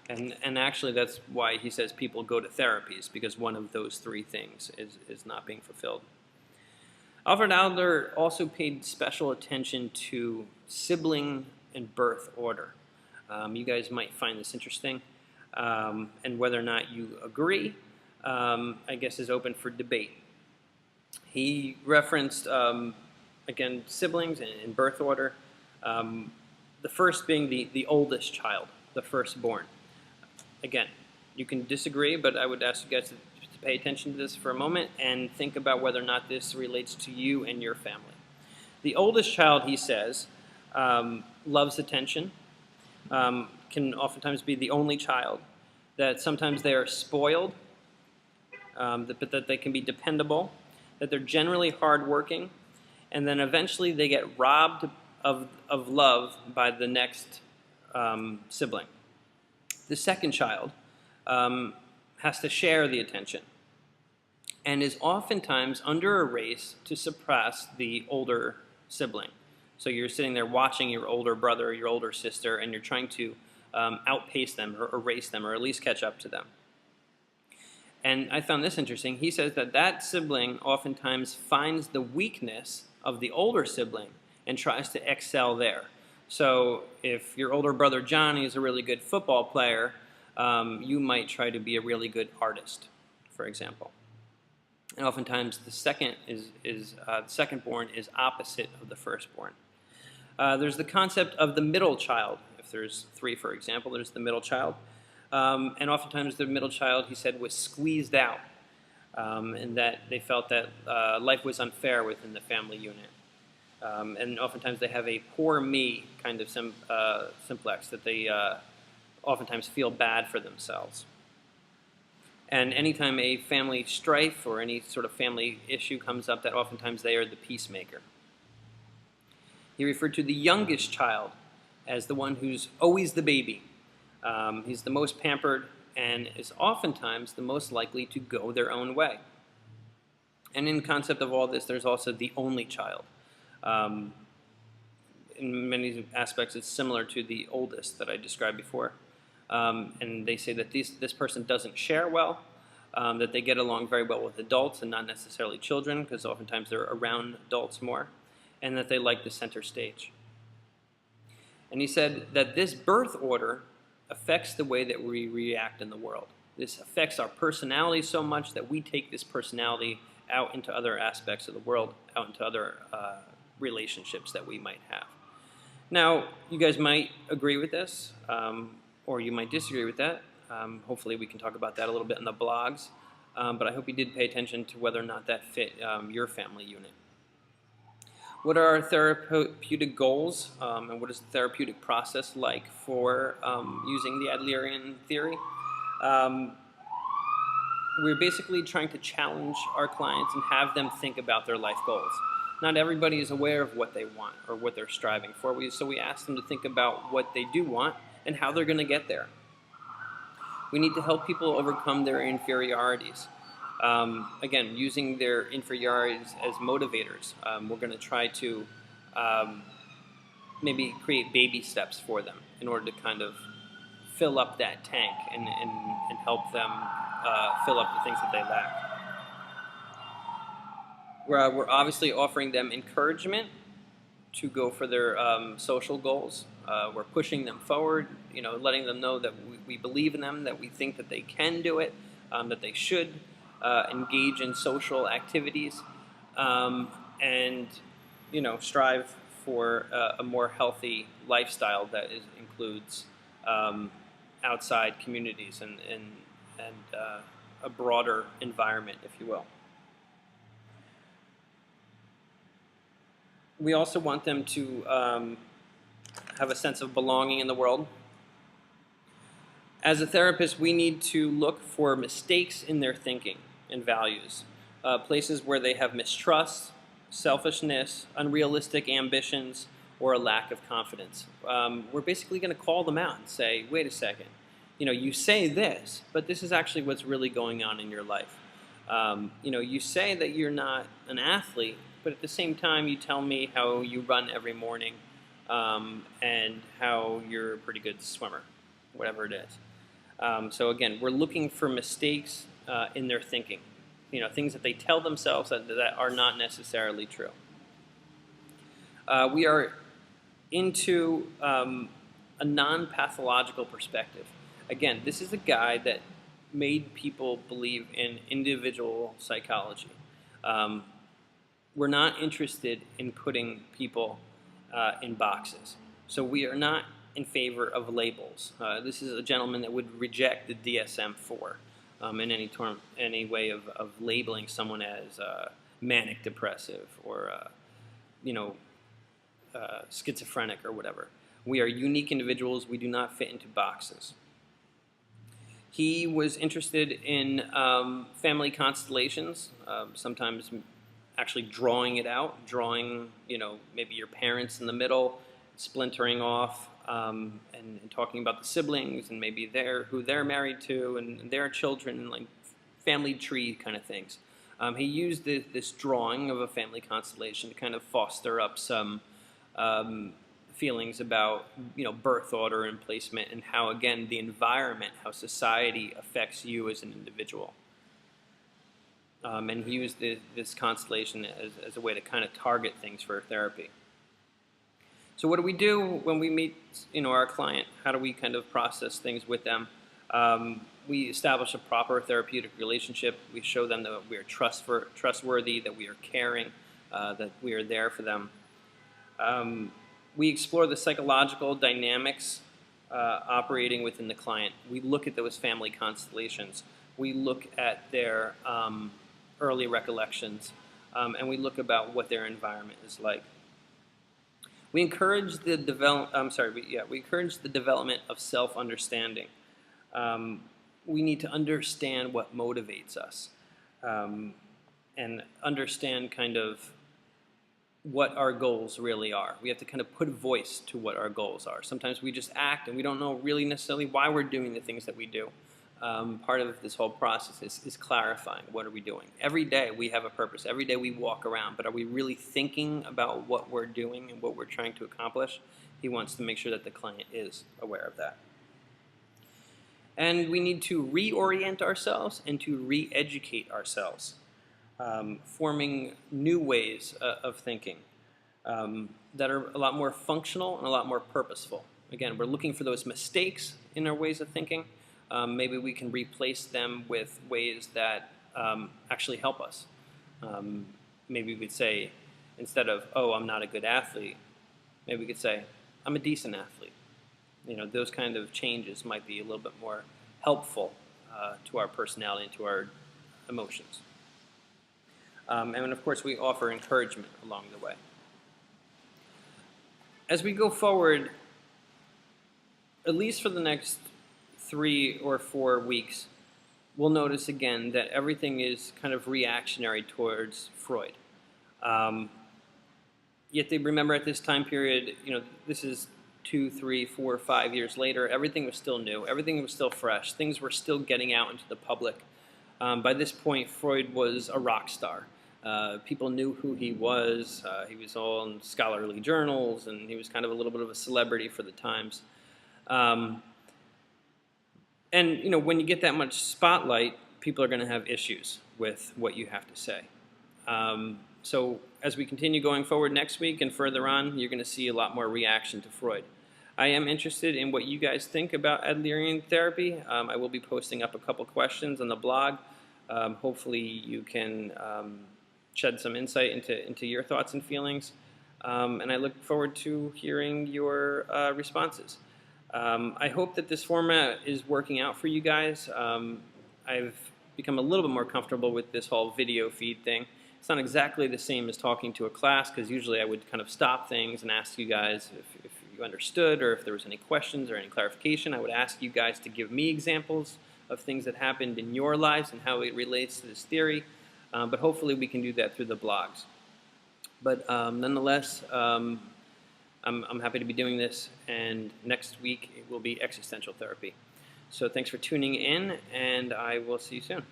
And actually, that's why he says people go to therapies, because one of those three things is not being fulfilled. Alfred Adler also paid special attention to sibling and birth order. You guys might find this interesting, and whether or not you agree, I guess, is open for debate. He referenced, again, siblings and birth order, the first being the oldest child, the firstborn. Again, you can disagree, but I would ask you guys to pay attention to this for a moment and think about whether or not this relates to you and your family. The oldest child, he says, loves attention, can oftentimes be the only child, that sometimes they are spoiled, but that they can be dependable, that they're generally hardworking, and then eventually they get robbed of love by the next sibling. The second child has to share the attention and is oftentimes under a race to suppress the older sibling. So you're sitting there watching your older brother or your older sister, and you're trying to outpace them or erase them or at least catch up to them. And I found this interesting. He says that sibling oftentimes finds the weakness of the older sibling and tries to excel there. So if your older brother Johnny is a really good football player, you might try to be a really good artist, for example. And oftentimes the secondborn is opposite of the firstborn. There's the concept of the middle child. If there's three, for example, there's the middle child. And oftentimes the middle child, he said, was squeezed out, and that they felt that life was unfair within the family unit. And oftentimes they have a poor me kind of simplex, that they oftentimes feel bad for themselves. And anytime a family strife or any sort of family issue comes up, that oftentimes they are the peacemaker. He referred to the youngest child as the one who's always the baby. He's the most pampered and is oftentimes the most likely to go their own way. And in concept of all this, there's also the only child. In many aspects, it's similar to the oldest that I described before. And they say that this person doesn't share well, that they get along very well with adults and not necessarily children, because oftentimes they're around adults more, and that they like the center stage. And he said that this birth order affects the way that we react in the world. This affects our personality so much that we take this personality out into other aspects of the world, out into other relationships that we might have. Now, you guys might agree with this, or you might disagree with that. Hopefully we can talk about that a little bit in the blogs, but I hope you did pay attention to whether or not that fit your family unit. What are our therapeutic goals, and what is the therapeutic process like for using the Adlerian theory? We're basically trying to challenge our clients and have them think about their life goals. Not everybody is aware of what they want or what they're striving for, so we ask them to think about what they do want and how they're going to get there. We need to help people overcome their inferiorities. Again, using their inferiorities as motivators. We're going to try to maybe create baby steps for them in order to kind of fill up that tank and help them fill up the things that they lack. We're obviously offering them encouragement to go for their social goals. We're pushing them forward, letting them know that we believe in them, that we think that they can do it, that they should engage in social activities, and strive for a more healthy lifestyle that includes outside communities and a broader environment, if you will. We also want them to have a sense of belonging in the world. As a therapist, we need to look for mistakes in their thinking and values, places where they have mistrust, selfishness, unrealistic ambitions, or a lack of confidence. We're basically going to call them out and say, wait a second, you say this, but this is actually what's really going on in your life. You say that you're not an athlete, but at the same time you tell me how you run every morning and how you're a pretty good swimmer, whatever it is. So again, we're looking for mistakes in their thinking, things that they tell themselves that are not necessarily true. We are into a non-pathological perspective. Again, this is a guy that made people believe in individual psychology. We're not interested in putting people in boxes. So we are not in favor of labels. This is a gentleman that would reject the DSM-4 in any way of labeling someone as manic depressive or schizophrenic or whatever. We are unique individuals. We do not fit into boxes. He was interested in family constellations, sometimes actually drawing it out, drawing, maybe your parents in the middle, splintering off, and talking about the siblings and maybe who they're married to and their children, and like family tree kind of things. He used this drawing of a family constellation to kind of foster up some feelings about birth order and placement, and how, again, the environment, how society affects you as an individual. And he used this constellation as a way to kind of target things for therapy. So what do we do when we meet our client? How do we kind of process things with them? We establish a proper therapeutic relationship. We show them that we are trustworthy, that we are caring, that we are there for them. We explore the psychological dynamics operating within the client. We look at those family constellations. We look at their early recollections, and we look about what their environment is like. We encourage the development of self-understanding. We need to understand what motivates us, and understand kind of what our goals really are. We have to kind of put a voice to what our goals are. Sometimes we just act and we don't know really necessarily why we're doing the things that we do. Part of this whole process is clarifying what are we doing. Every day we have a purpose. Every day we walk around, but are we really thinking about what we're doing and what we're trying to accomplish? He wants to make sure that the client is aware of that. And we need to reorient ourselves and to re-educate ourselves, forming new ways of thinking that are a lot more functional and a lot more purposeful. Again, we're looking for those mistakes in our ways of thinking. Maybe we can replace them with ways that actually help us. Maybe we could say, instead of, oh, I'm not a good athlete, maybe we could say, I'm a decent athlete. Those kind of changes might be a little bit more helpful to our personality and to our emotions. And of course, we offer encouragement along the way. As we go forward, at least for the next 3 or 4 weeks, we'll notice again that everything is kind of reactionary towards Freud. Yet they remember at this time period, this is 2, 3, 4, 5 years later, everything was still new, everything was still fresh, things were still getting out into the public. By this point, Freud was a rock star. People knew who he was. He was all in scholarly journals, and he was kind of a little bit of a celebrity for the times. And when you get that much spotlight, people are going to have issues with what you have to say. So as we continue going forward next week and further on, you're going to see a lot more reaction to Freud. I am interested in what you guys think about Adlerian therapy. I will be posting up a couple questions on the blog. Hopefully you can shed some insight into your thoughts and feelings. And I look forward to hearing your responses. I hope that this format is working out for you guys. I've become a little bit more comfortable with this whole video feed thing. It's not exactly the same as talking to a class, because usually I would kind of stop things and ask you guys if you understood, or if there was any questions or any clarification. I would ask you guys to give me examples of things that happened in your lives and how it relates to this theory. But hopefully we can do that through the blogs. But nonetheless, I'm happy to be doing this, and next week it will be existential therapy. So thanks for tuning in, and I will see you soon.